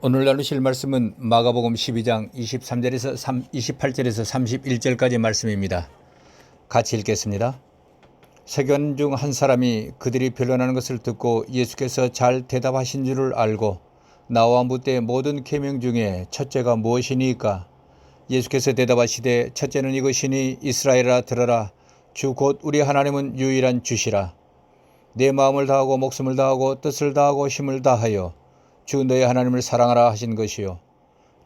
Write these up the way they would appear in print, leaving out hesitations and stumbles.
오늘 나누실 말씀은 마가복음 12장 28절에서 31절까지 말씀입니다. 같이 읽겠습니다. 세관 중 한 사람이 그들이 변론하는 것을 듣고 예수께서 잘 대답하신 줄을 알고 나와 묻되 모든 계명 중에 첫째가 무엇이니까? 예수께서 대답하시되 첫째는 이것이니 이스라엘아 들어라. 주 곧 우리 하나님은 유일한 주시라. 내 마음을 다하고 목숨을 다하고 뜻을 다하고 힘을 다하여 주 너의 하나님을 사랑하라 하신 것이요.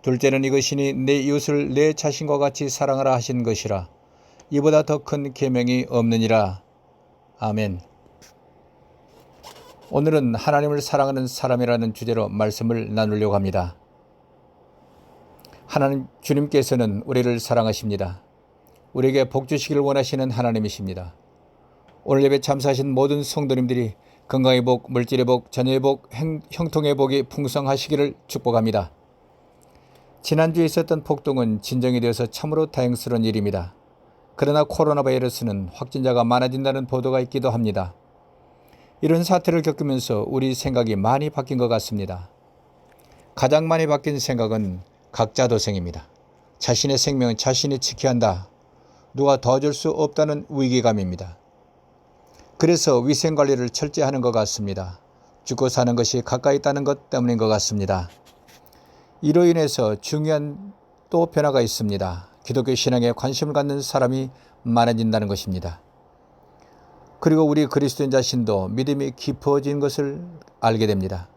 둘째는 이것이니 내 이웃을 내 자신과 같이 사랑하라 하신 것이라. 이보다 더 큰 계명이 없느니라. 아멘. 오늘은 하나님을 사랑하는 사람이라는 주제로 말씀을 나누려고 합니다. 하나님 주님께서는 우리를 사랑하십니다. 우리에게 복 주시기를 원하시는 하나님이십니다. 오늘 예배 참석하신 모든 성도님들이 건강의 복, 물질의 복, 자녀의 복, 형통의 복이 풍성하시기를 축복합니다. 지난주에 있었던 폭동은 진정이 되어서 참으로 다행스러운 일입니다. 그러나 코로나 바이러스는 확진자가 많아진다는 보도가 있기도 합니다. 이런 사태를 겪으면서 우리 생각이 많이 바뀐 것 같습니다. 가장 많이 바뀐 생각은 각자 도생입니다. 자신의 생명은 자신이 지켜야 한다. 누가 도와줄 수 없다는 위기감입니다. 그래서 위생관리를 철저히 하는 것 같습니다. 죽고 사는 것이 가까이 있다는 것 때문인 것 같습니다. 이로 인해서 중요한 또 변화가 있습니다. 기독교 신앙에 관심을 갖는 사람이 많아진다는 것입니다. 그리고 우리 그리스도인 자신도 믿음이 깊어진 것을 알게 됩니다.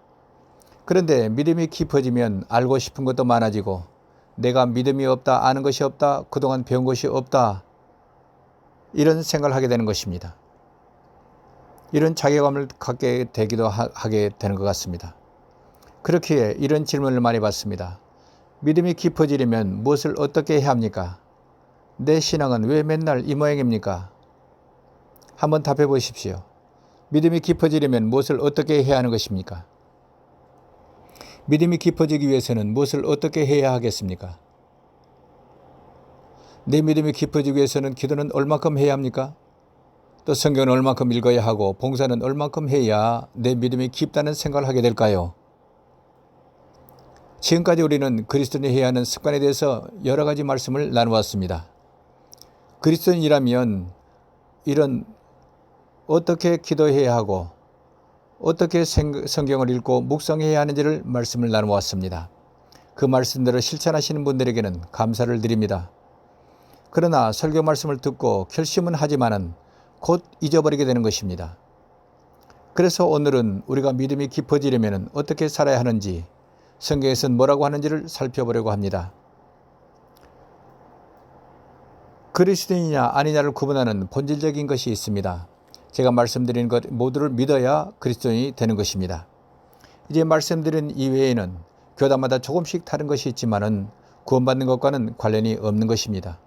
그런데 믿음이 깊어지면 알고 싶은 것도 많아지고 내가 믿음이 없다, 아는 것이 없다, 그동안 배운 것이 없다 이런 생각을 하게 되는 것입니다. 이런 자괴감을 갖게 되기도 하게 되는 것 같습니다. 그렇기에 이런 질문을 많이 받습니다. 믿음이 깊어지려면 무엇을 어떻게 해야 합니까? 내 신앙은 왜 맨날 이 모양입니까? 한번 답해 보십시오. 믿음이 깊어지려면 무엇을 어떻게 해야 하는 것입니까? 믿음이 깊어지기 위해서는 무엇을 어떻게 해야 하겠습니까? 내 믿음이 깊어지기 위해서는 기도는 얼마큼 해야 합니까? 또 성경은 얼마큼 읽어야 하고 봉사는 얼마큼 해야 내 믿음이 깊다는 생각을 하게 될까요? 지금까지 우리는 그리스도인이 해야 하는 습관에 대해서 여러 가지 말씀을 나누었습니다. 그리스도인이라면 이런 어떻게 기도해야 하고 어떻게 성경을 읽고 묵상해야 하는지를 말씀을 나누었습니다. 그 말씀대로 실천하시는 분들에게는 감사를 드립니다. 그러나 설교 말씀을 듣고 결심은 하지만은 곧 잊어버리게 되는 것입니다. 그래서 오늘은 우리가 믿음이 깊어지려면 어떻게 살아야 하는지 성경에서는 뭐라고 하는지를 살펴보려고 합니다. 그리스도인이냐 아니냐를 구분하는 본질적인 것이 있습니다. 제가 말씀드린 것 모두를 믿어야 그리스도인이 되는 것입니다. 이제 말씀드린 이외에는 교단마다 조금씩 다른 것이 있지만은 구원받는 것과는 관련이 없는 것입니다.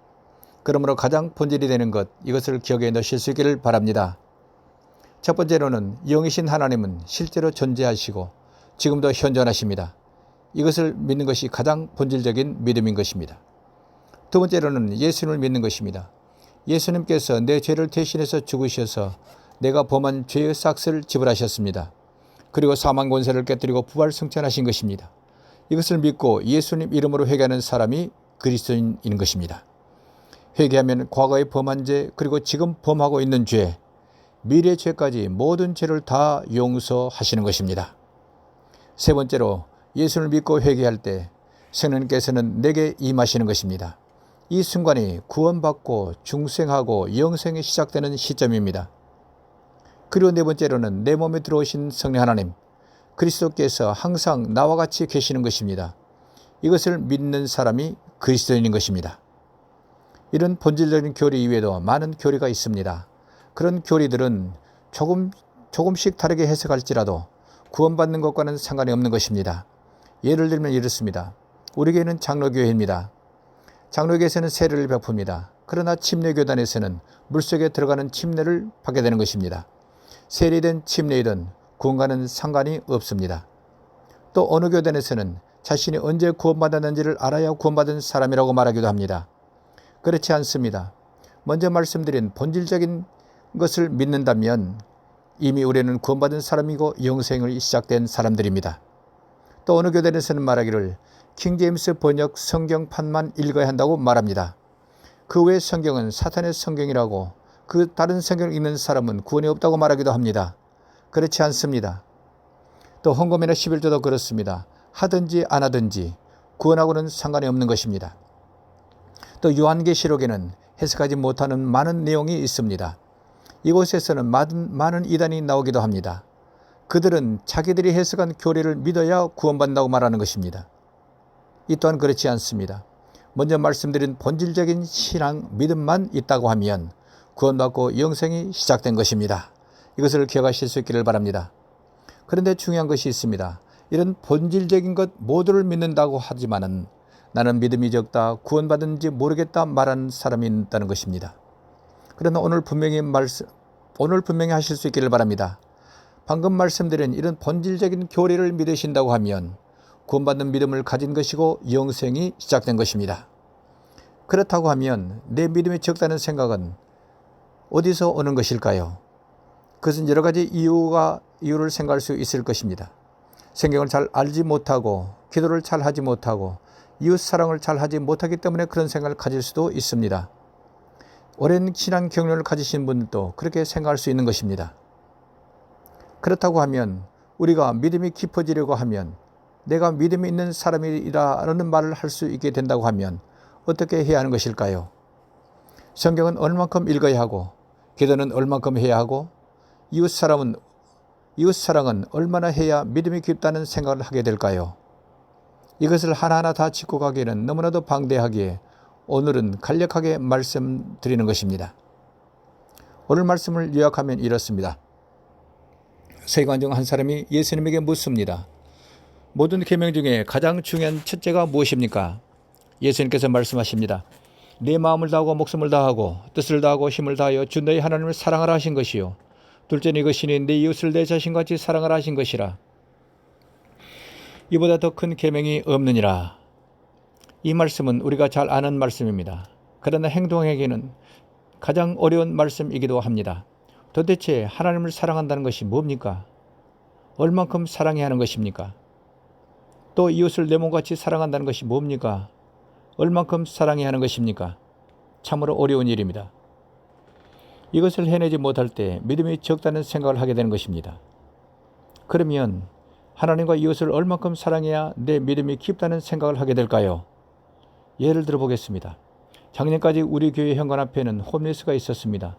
그러므로 가장 본질이 되는 것, 이것을 기억에 넣으실 수 있기를 바랍니다. 첫 번째로는 영이신 하나님은 실제로 존재하시고 지금도 현존하십니다. 이것을 믿는 것이 가장 본질적인 믿음인 것입니다. 두 번째로는 예수님을 믿는 것입니다. 예수님께서 내 죄를 대신해서 죽으셔서 내가 범한 죄의 삭스를 지불하셨습니다. 그리고 사망 권세를 깨뜨리고 부활 승천하신 것입니다. 이것을 믿고 예수님 이름으로 회개하는 사람이 그리스도인인 것입니다. 회개하면 과거에 범한 죄 그리고 지금 범하고 있는 죄, 미래 죄까지 모든 죄를 다 용서하시는 것입니다. 세 번째로 예수를 믿고 회개할 때 성령님께서는 내게 임하시는 것입니다. 이 순간이 구원받고 중생하고 영생이 시작되는 시점입니다. 그리고 네 번째로는 내 몸에 들어오신 성령 하나님, 그리스도께서 항상 나와 같이 계시는 것입니다. 이것을 믿는 사람이 그리스도인인 것입니다. 이런 본질적인 교리 이외에도 많은 교리가 있습니다. 그런 교리들은 조금씩 다르게 해석할지라도 구원받는 것과는 상관이 없는 것입니다. 예를 들면 이렇습니다. 우리 교회는 장로교회입니다. 장로교회에서는 세례를 베풉니다. 그러나 침례교단에서는 물속에 들어가는 침례를 받게 되는 것입니다. 세례든 침례이든 구원과는 상관이 없습니다. 또 어느 교단에서는 자신이 언제 구원받았는지를 알아야 구원받은 사람이라고 말하기도 합니다. 그렇지 않습니다. 먼저 말씀드린 본질적인 것을 믿는다면 이미 우리는 구원받은 사람이고 영생을 시작된 사람들입니다. 또 어느 교단에서는 말하기를 킹제임스 번역 성경판만 읽어야 한다고 말합니다. 그 외 성경은 사탄의 성경이라고, 그 다른 성경을 읽는 사람은 구원이 없다고 말하기도 합니다. 그렇지 않습니다. 또 헌금이나 11조도 그렇습니다. 하든지 안 하든지 구원하고는 상관이 없는 것입니다. 또 요한계시록에는 해석하지 못하는 많은 내용이 있습니다. 이곳에서는 많은 이단이 나오기도 합니다. 그들은 자기들이 해석한 교리를 믿어야 구원받는다고 말하는 것입니다. 이 또한 그렇지 않습니다. 먼저 말씀드린 본질적인 신앙, 믿음만 있다고 하면 구원받고 영생이 시작된 것입니다. 이것을 기억하실 수 있기를 바랍니다. 그런데 중요한 것이 있습니다. 이런 본질적인 것 모두를 믿는다고 하지만은 나는 믿음이 적다, 구원받은지 모르겠다 말하는 사람이 있다는 것입니다. 그러나 오늘 분명히 하실 수 있기를 바랍니다. 방금 말씀드린 이런 본질적인 교리를 믿으신다고 하면 구원받는 믿음을 가진 것이고 영생이 시작된 것입니다. 그렇다고 하면 내 믿음이 적다는 생각은 어디서 오는 것일까요? 그것은 여러 가지 이유를 생각할 수 있을 것입니다. 성경을 잘 알지 못하고 기도를 잘 하지 못하고 이웃 사랑을 잘 하지 못하기 때문에 그런 생각을 가질 수도 있습니다. 오랜 신앙 경륜을 가지신 분들도 그렇게 생각할 수 있는 것입니다. 그렇다고 하면 우리가 믿음이 깊어지려고 하면, 내가 믿음이 있는 사람이라는 말을 할 수 있게 된다고 하면 어떻게 해야 하는 것일까요? 성경은 얼만큼 읽어야 하고, 기도는 얼만큼 해야 하고, 이웃 사랑은 얼마나 해야 믿음이 깊다는 생각을 하게 될까요? 이것을 하나하나 다 짚고 가기에는 너무나도 방대하기에 오늘은 간략하게 말씀드리는 것입니다. 오늘 말씀을 요약하면 이렇습니다. 서기관 중 한 사람이 예수님에게 묻습니다. 모든 계명 중에 가장 중요한 첫째가 무엇입니까? 예수님께서 말씀하십니다. 내 마음을 다하고 목숨을 다하고 뜻을 다하고 힘을 다하여 주 너희 하나님을 사랑하라 하신 것이요. 둘째는 이것이니 내 이웃을 내 자신같이 사랑하라 하신 것이라. 이보다 더 큰 계명이 없느니라. 이 말씀은 우리가 잘 아는 말씀입니다. 그러나 행동하기에는 가장 어려운 말씀이기도 합니다. 도대체 하나님을 사랑한다는 것이 뭡니까? 얼만큼 사랑해야 하는 것입니까? 또 이웃을 내 몸같이 사랑한다는 것이 뭡니까? 얼만큼 사랑해야 하는 것입니까? 참으로 어려운 일입니다. 이것을 해내지 못할 때 믿음이 적다는 생각을 하게 되는 것입니다. 그러면 하나님과 이웃을 얼만큼 사랑해야 내 믿음이 깊다는 생각을 하게 될까요? 예를 들어 보겠습니다. 작년까지 우리 교회 현관 앞에는 홈리스가 있었습니다.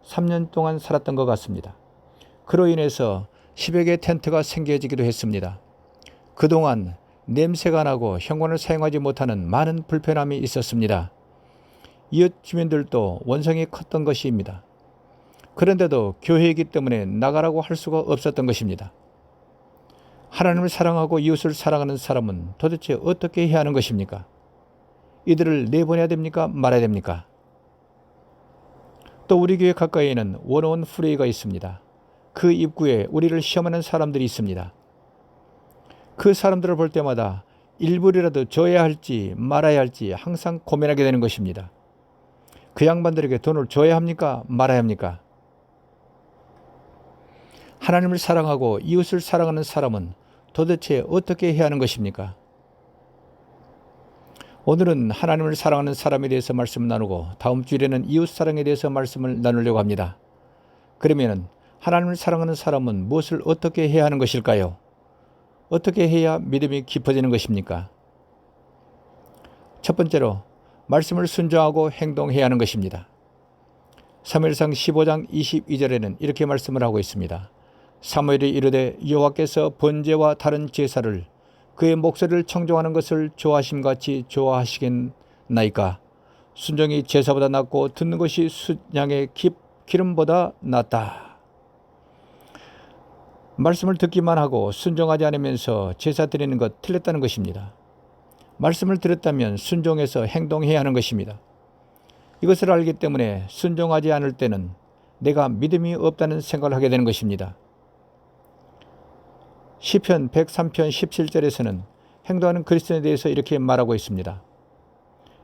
3년 동안 살았던 것 같습니다. 그로 인해서 10여 개의 텐트가 생겨지기도 했습니다. 그동안 냄새가 나고 현관을 사용하지 못하는 많은 불편함이 있었습니다. 이웃 주민들도 원성이 컸던 것입니다. 그런데도 교회이기 때문에 나가라고 할 수가 없었던 것입니다. 하나님을 사랑하고 이웃을 사랑하는 사람은 도대체 어떻게 해야 하는 것입니까? 이들을 내보내야 됩니까? 말아야 됩니까? 또 우리 교회 가까이에는 원어원 프레이가 있습니다. 그 입구에 우리를 시험하는 사람들이 있습니다. 그 사람들을 볼 때마다 일부리라도 줘야 할지 말아야 할지 항상 고민하게 되는 것입니다. 그 양반들에게 돈을 줘야 합니까? 말아야 합니까? 하나님을 사랑하고 이웃을 사랑하는 사람은 도대체 어떻게 해야 하는 것입니까? 오늘은 하나님을 사랑하는 사람에 대해서 말씀을 나누고 다음 주일에는 이웃 사랑에 대해서 말씀을 나누려고 합니다. 그러면 하나님을 사랑하는 사람은 무엇을 어떻게 해야 하는 것일까요? 어떻게 해야 믿음이 깊어지는 것입니까? 첫 번째로 말씀을 순종하고 행동해야 하는 것입니다. 사무엘상 15장 22절에는 이렇게 말씀을 하고 있습니다. 사무엘이 이르되 여호와께서 번제와 다른 제사를 그의 목소리를 청종하는 것을 좋아하심같이 좋아하시겠나이까? 순종이 제사보다 낫고 듣는 것이 순양의 기름보다 낫다. 말씀을 듣기만 하고 순종하지 않으면서 제사 드리는 것 틀렸다는 것입니다. 말씀을 들었다면 순종해서 행동해야 하는 것입니다. 이것을 알기 때문에 순종하지 않을 때는 내가 믿음이 없다는 생각을 하게 되는 것입니다. 시편 103편 17절에서는 행동하는 그리스도인에 대해서 이렇게 말하고 있습니다.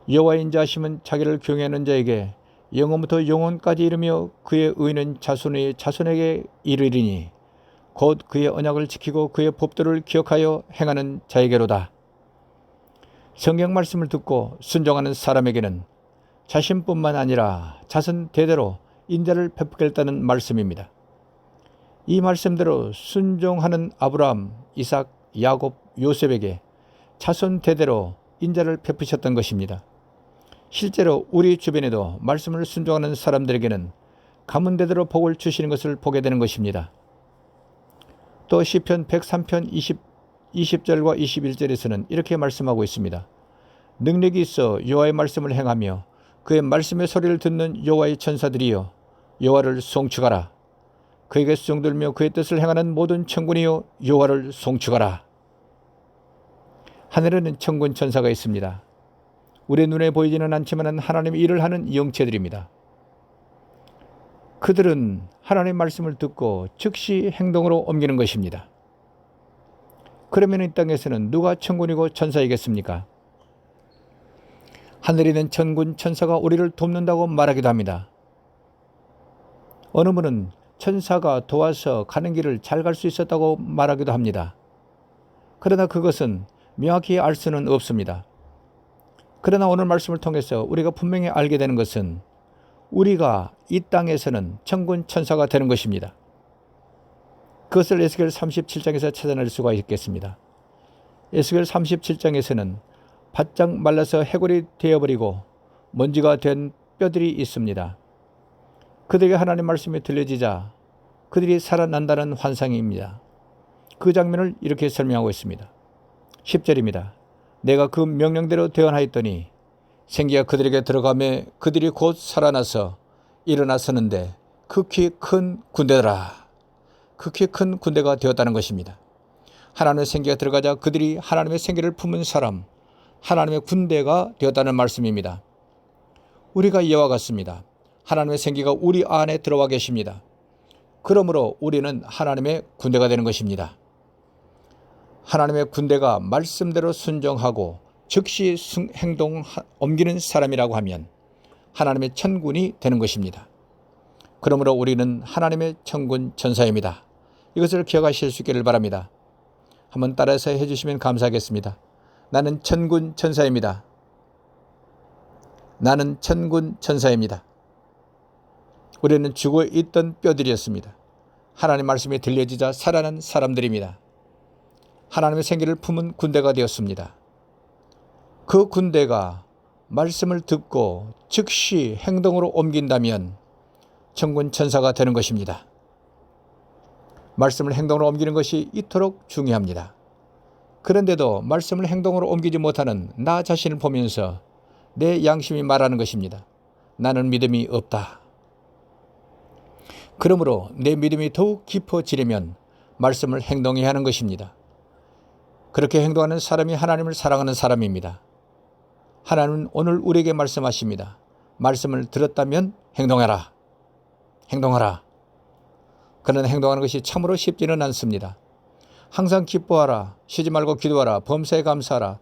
여호와의 인자하심은 자기를 경외하는 자에게 영원부터 영원까지 이르며 그의 의는 자손의 자손에게 이르리니 곧 그의 언약을 지키고 그의 법도를 기억하여 행하는 자에게로다. 성경 말씀을 듣고 순종하는 사람에게는 자신뿐만 아니라 자손 대대로 인자를 베푸겠다는 말씀입니다. 이 말씀대로 순종하는 아브라함, 이삭, 야곱, 요셉에게 자손 대대로 인자를 베푸셨던 것입니다. 실제로 우리 주변에도 말씀을 순종하는 사람들에게는 가문대대로 복을 주시는 것을 보게 되는 것입니다. 또 시편 103편 20절과 21절에서는 이렇게 말씀하고 있습니다. 능력이 있어 여호와의 말씀을 행하며 그의 말씀의 소리를 듣는 여호와의 천사들이여 여호와를 송축하라. 그에게 수종들며 그의 뜻을 행하는 모든 천군이여 여호와를 송축하라. 하늘에는 천군 천사가 있습니다. 우리 눈에 보이지는 않지만 하나님의 일을 하는 영체들입니다. 그들은 하나님의 말씀을 듣고 즉시 행동으로 옮기는 것입니다. 그러면 이 땅에서는 누가 천군이고 천사이겠습니까? 하늘에 있는 천군 천사가 우리를 돕는다고 말하기도 합니다. 어느 분은 천사가 도와서 가는 길을 잘 갈 수 있었다고 말하기도 합니다. 그러나 그것은 명확히 알 수는 없습니다. 그러나 오늘 말씀을 통해서 우리가 분명히 알게 되는 것은 우리가 이 땅에서는 천군 천사가 되는 것입니다. 그것을 에스겔 37장에서 찾아낼 수가 있겠습니다. 에스겔 37장에서는 바짝 말라서 해골이 되어버리고 먼지가 된 뼈들이 있습니다. 그들에게 하나님 말씀이 들려지자 그들이 살아난다는 환상입니다. 그 장면을 이렇게 설명하고 있습니다. 10절입니다. 내가 그 명령대로 대언하였더니 생기가 그들에게 들어가매 그들이 곧 살아나서 일어나 서는데 극히 큰 군대더라. 극히 큰 군대가 되었다는 것입니다. 하나님의 생기가 들어가자 그들이 하나님의 생기를 품은 사람, 하나님의 군대가 되었다는 말씀입니다. 우리가 이와 같습니다. 하나님의 생기가 우리 안에 들어와 계십니다. 그러므로 우리는 하나님의 군대가 되는 것입니다. 하나님의 군대가 말씀대로 순종하고 즉시 행동 옮기는 사람이라고 하면 하나님의 천군이 되는 것입니다. 그러므로 우리는 하나님의 천군 천사입니다. 이것을 기억하실 수 있기를 바랍니다. 한번 따라서 해주시면 감사하겠습니다. 나는 천군 천사입니다. 나는 천군 천사입니다. 우리는 죽어 있던 뼈들이었습니다. 하나님 말씀이 들려지자 살아난 사람들입니다. 하나님의 생기를 품은 군대가 되었습니다. 그 군대가 말씀을 듣고 즉시 행동으로 옮긴다면 천군 천사가 되는 것입니다. 말씀을 행동으로 옮기는 것이 이토록 중요합니다. 그런데도 말씀을 행동으로 옮기지 못하는 나 자신을 보면서 내 양심이 말하는 것입니다. 나는 믿음이 없다. 그러므로 내 믿음이 더욱 깊어지려면 말씀을 행동해야 하는 것입니다. 그렇게 행동하는 사람이 하나님을 사랑하는 사람입니다. 하나님은 오늘 우리에게 말씀하십니다. 말씀을 들었다면 행동해라. 행동하라. 그러나 행동하는 것이 참으로 쉽지는 않습니다. 항상 기뻐하라. 쉬지 말고 기도하라. 범사에 감사하라.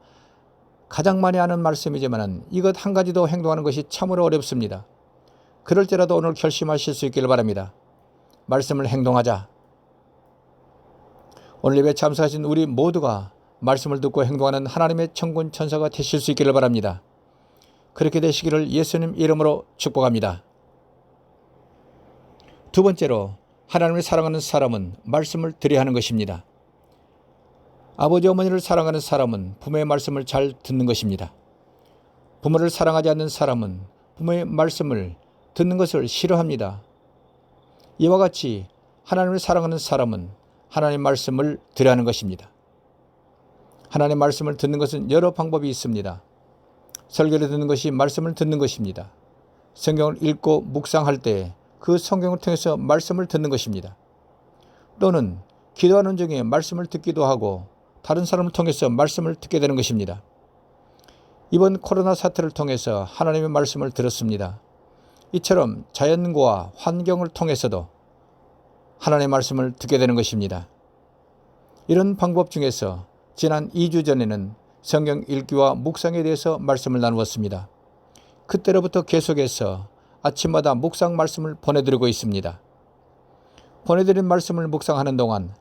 가장 많이 하는 말씀이지만 이것 한 가지도 행동하는 것이 참으로 어렵습니다. 그럴지라도 오늘 결심하실 수 있기를 바랍니다. 말씀을 행동하자. 오늘 예배 참석하신 우리 모두가 말씀을 듣고 행동하는 하나님의 천군 천사가 되실 수 있기를 바랍니다. 그렇게 되시기를 예수님 이름으로 축복합니다. 두 번째로 하나님을 사랑하는 사람은 말씀을 들어야 하는 것입니다. 아버지 어머니를 사랑하는 사람은 부모의 말씀을 잘 듣는 것입니다. 부모를 사랑하지 않는 사람은 부모의 말씀을 듣는 것을 싫어합니다. 이와 같이 하나님을 사랑하는 사람은 하나님의 말씀을 들어야 하는 것입니다. 하나님의 말씀을 듣는 것은 여러 방법이 있습니다. 설교를 듣는 것이 말씀을 듣는 것입니다. 성경을 읽고 묵상할 때 그 성경을 통해서 말씀을 듣는 것입니다. 또는 기도하는 중에 말씀을 듣기도 하고 다른 사람을 통해서 말씀을 듣게 되는 것입니다. 이번 코로나 사태를 통해서 하나님의 말씀을 들었습니다. 이처럼 자연과 환경을 통해서도 하나님의 말씀을 듣게 되는 것입니다. 이런 방법 중에서 지난 2주 전에는 성경 읽기와 묵상에 대해서 말씀을 나누었습니다. 그때로부터 계속해서 아침마다 묵상 말씀을 보내드리고 있습니다. 보내드린 말씀을 묵상하는 동안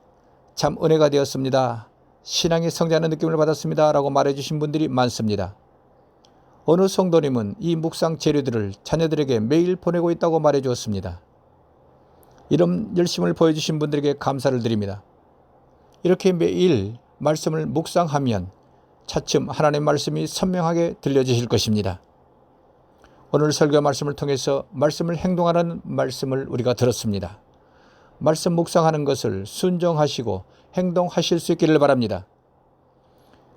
참 은혜가 되었습니다. 신앙이 성장하는 느낌을 받았습니다. 라고 말해주신 분들이 많습니다. 어느 성도님은 이 묵상 재료들을 자녀들에게 매일 보내고 있다고 말해주었습니다. 이런 열심을 보여주신 분들에게 감사를 드립니다. 이렇게 매일 말씀을 묵상하면 차츰 하나님의 말씀이 선명하게 들려주실 것입니다. 오늘 설교 말씀을 통해서 말씀을 행동하라는 말씀을 우리가 들었습니다. 말씀 묵상하는 것을 순종하시고 행동하실 수 있기를 바랍니다.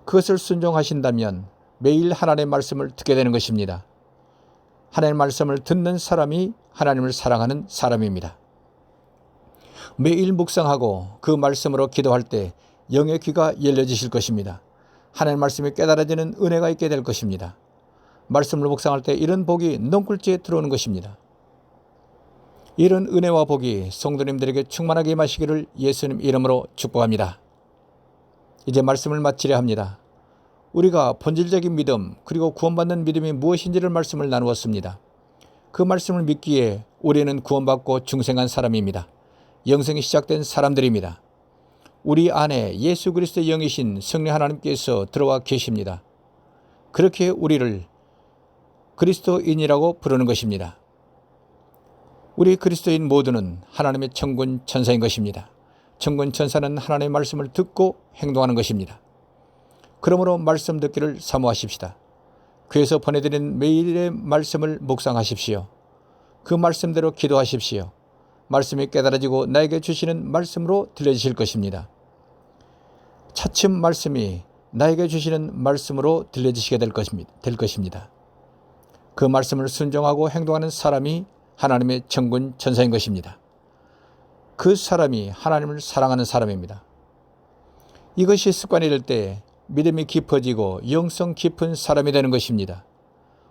그것을 순종하신다면 매일 하나님의 말씀을 듣게 되는 것입니다. 하나님의 말씀을 듣는 사람이 하나님을 사랑하는 사람입니다. 매일 묵상하고 그 말씀으로 기도할 때 영의 귀가 열려지실 것입니다. 하나님의 말씀이 깨달아지는 은혜가 있게 될 것입니다. 말씀을 묵상할 때 이런 복이 넝굴지에 들어오는 것입니다. 이런 은혜와 복이 성도님들에게 충만하게 임하시기를 예수님 이름으로 축복합니다. 이제 말씀을 마치려 합니다. 우리가 본질적인 믿음 그리고 구원받는 믿음이 무엇인지를 말씀을 나누었습니다. 그 말씀을 믿기에 우리는 구원받고 중생한 사람입니다. 영생이 시작된 사람들입니다. 우리 안에 예수 그리스도의 영이신 성령 하나님께서 들어와 계십니다. 그렇게 우리를 그리스도인이라고 부르는 것입니다. 우리 그리스도인 모두는 하나님의 천군 천사인 것입니다. 천군 천사는 하나님의 말씀을 듣고 행동하는 것입니다. 그러므로 말씀 듣기를 사모하십시다. 귀에서 보내드린 매일의 말씀을 묵상하십시오. 그 말씀대로 기도하십시오. 말씀이 깨달아지고 나에게 주시는 말씀으로 들려주실 것입니다. 차츰 말씀이 나에게 주시는 말씀으로 들려주시게 될 것입니다. 그 말씀을 순종하고 행동하는 사람이 하나님의 천군 천사인 것입니다. 그 사람이 하나님을 사랑하는 사람입니다. 이것이 습관이 될 때 믿음이 깊어지고 영성 깊은 사람이 되는 것입니다.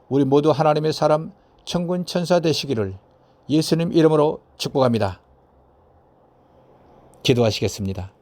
우리 모두 하나님의 사람 천군 천사 되시기를 예수님 이름으로 축복합니다. 기도하시겠습니다.